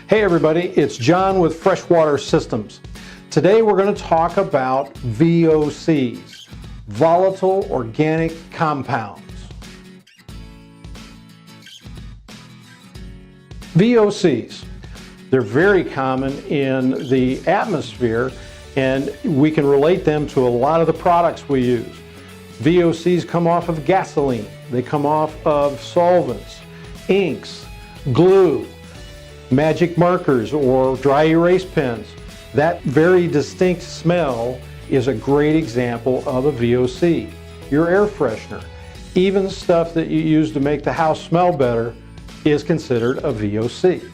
Hey everybody, it's John with Freshwater Systems. Today we're going to talk about VOCs, volatile organic compounds. VOCs, they're very common in the atmosphere and we can relate them to a lot of the products we use. VOCs come off of gasoline, they come off of solvents, inks, glue, magic markers or dry erase pens. That very distinct smell is a great example of a VOC. Your air freshener, even stuff that you use to make the house smell better is considered a VOC.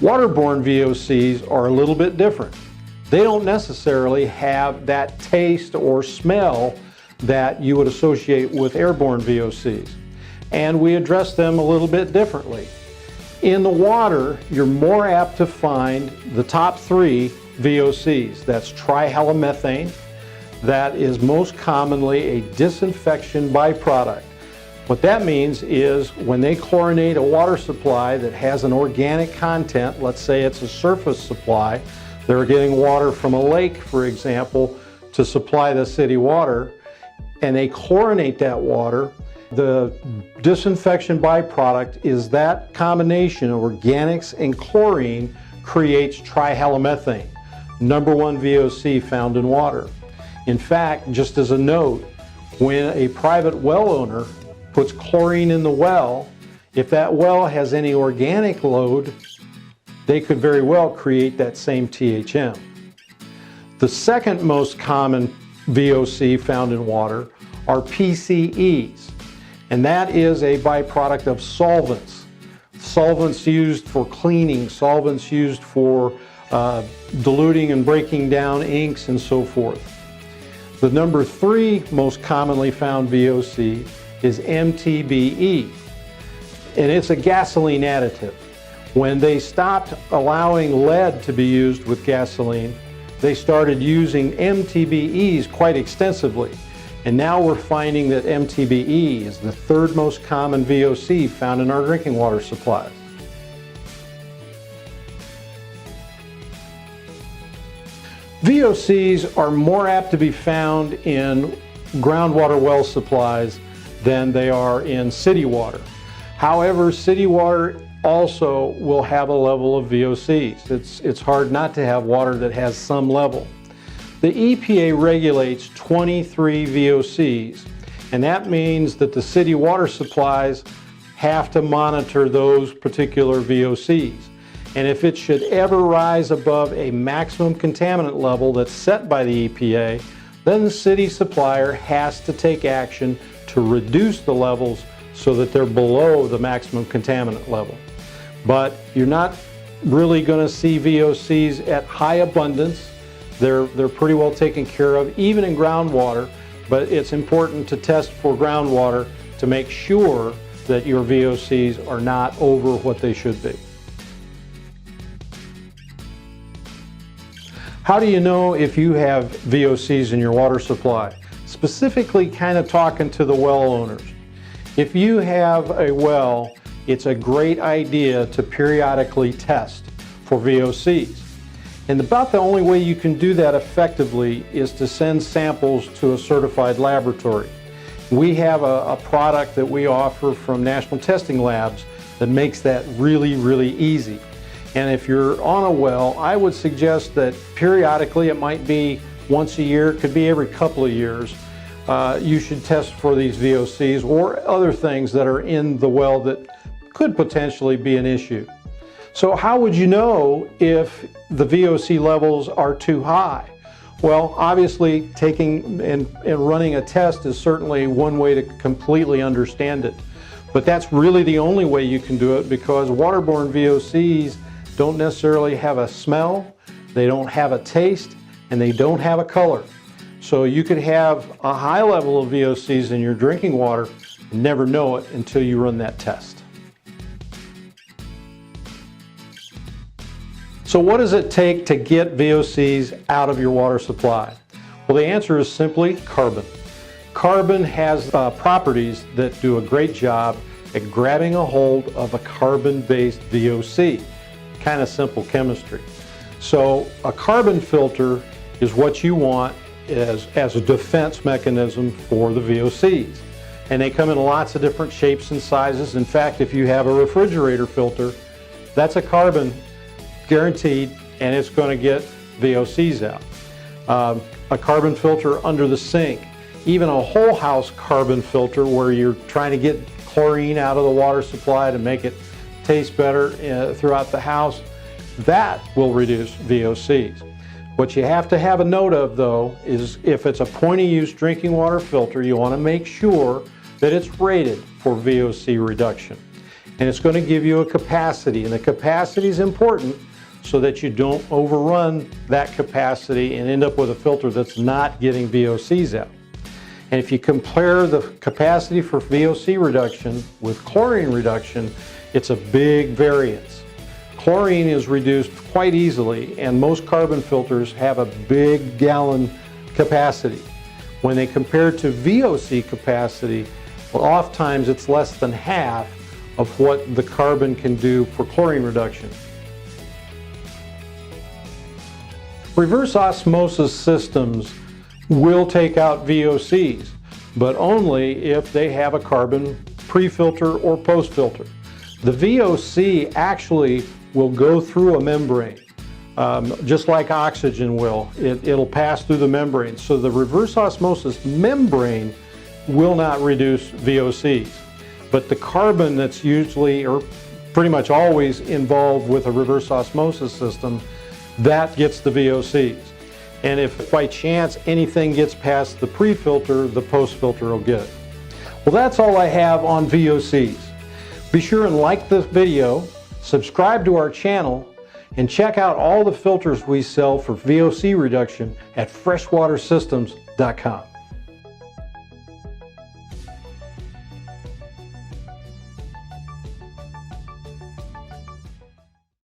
Waterborne VOCs are a little bit different. They don't necessarily have that taste or smell that you would associate with airborne VOCs. And we address them a little bit differently. In the water, you're more apt to find the top three VOCs. That's trihalomethane. That is most commonly a disinfection byproduct. What that means is when they chlorinate a water supply that has an organic content, let's say it's a surface supply, they're getting water from a lake, for example, to supply the city water, and they chlorinate that water, the disinfection byproduct is that combination of organics and chlorine creates trihalomethane, number one VOC found in water. In fact, just as a note, when a private well owner puts chlorine in the well, if that well has any organic load, they could very well create that same THM. The second most common VOC found in water are PCEs. And that is a byproduct of solvents. Solvents used for cleaning, solvents used for diluting and breaking down inks and so forth. The number three most commonly found VOC is MTBE, and it's a gasoline additive. When they stopped allowing lead to be used with gasoline, they started using MTBEs quite extensively. And now we're finding that MTBE is the third most common VOC found in our drinking water supplies. VOCs are more apt to be found in groundwater well supplies than they are in city water. However, city water also will have a level of VOCs. It's hard not to have water that has some level. The EPA regulates 23 VOCs, and that means that the city water supplies have to monitor those particular VOCs. And if it should ever rise above a maximum contaminant level that's set by the EPA, then the city supplier has to take action to reduce the levels so that they're below the maximum contaminant level. But you're not really going to see VOCs at high abundance. They're pretty well taken care of, even in groundwater, but it's important to test for groundwater to make sure that your VOCs are not over what they should be. How do you know if you have VOCs in your water supply? Specifically, kind of talking to the well owners. If you have a well, it's a great idea to periodically test for VOCs. And about the only way you can do that effectively is to send samples to a certified laboratory. We have a product that we offer from National Testing Labs that makes that really, really easy. And if you're on a well, I would suggest that periodically, it might be once a year, it could be every couple of years, you should test for these VOCs or other things that are in the well that could potentially be an issue. So how would you know if the VOC levels are too high? Well, obviously taking and running a test is certainly one way to completely understand it. But that's really the only way you can do it, because waterborne VOCs don't necessarily have a smell, they don't have a taste, and they don't have a color. So you could have a high level of VOCs in your drinking water and never know it until you run that test. So what does it take to get VOCs out of your water supply? Well, the answer is simply carbon. Carbon has properties that do a great job at grabbing a hold of a carbon-based VOC. kind of simple chemistry. So a carbon filter is what you want as a defense mechanism for the VOCs. And they come in lots of different shapes and sizes. In fact, if you have a refrigerator filter, that's a carbon guaranteed, and it's going to get VOCs out. A carbon filter under the sink, even a whole house carbon filter where you're trying to get chlorine out of the water supply to make it taste better throughout the house, that will reduce VOCs. What you have to have a note of, though, is if it's a point-of-use drinking water filter, you want to make sure that it's rated for VOC reduction. And it's going to give you a capacity, and the capacity is important so that you don't overrun that capacity and end up with a filter that's not getting VOCs out. And if you compare the capacity for VOC reduction with chlorine reduction, it's a big variance. Chlorine is reduced quite easily, and most carbon filters have a big gallon capacity. When they compare to VOC capacity, well, oftentimes it's less than half of what the carbon can do for chlorine reduction. Reverse osmosis systems will take out VOCs, but only if they have a carbon pre-filter or post-filter. The VOC actually will go through a membrane, just like oxygen will. It'll pass through the membrane. So the reverse osmosis membrane will not reduce VOCs. But the carbon that's usually, or pretty much always, involved with a reverse osmosis system, that gets the VOCs. And if by chance anything gets past the pre-filter, the post-filter will get it. Well, that's all I have on VOCs. Be sure and like this video, subscribe to our channel, and check out all the filters we sell for VOC reduction at freshwatersystems.com.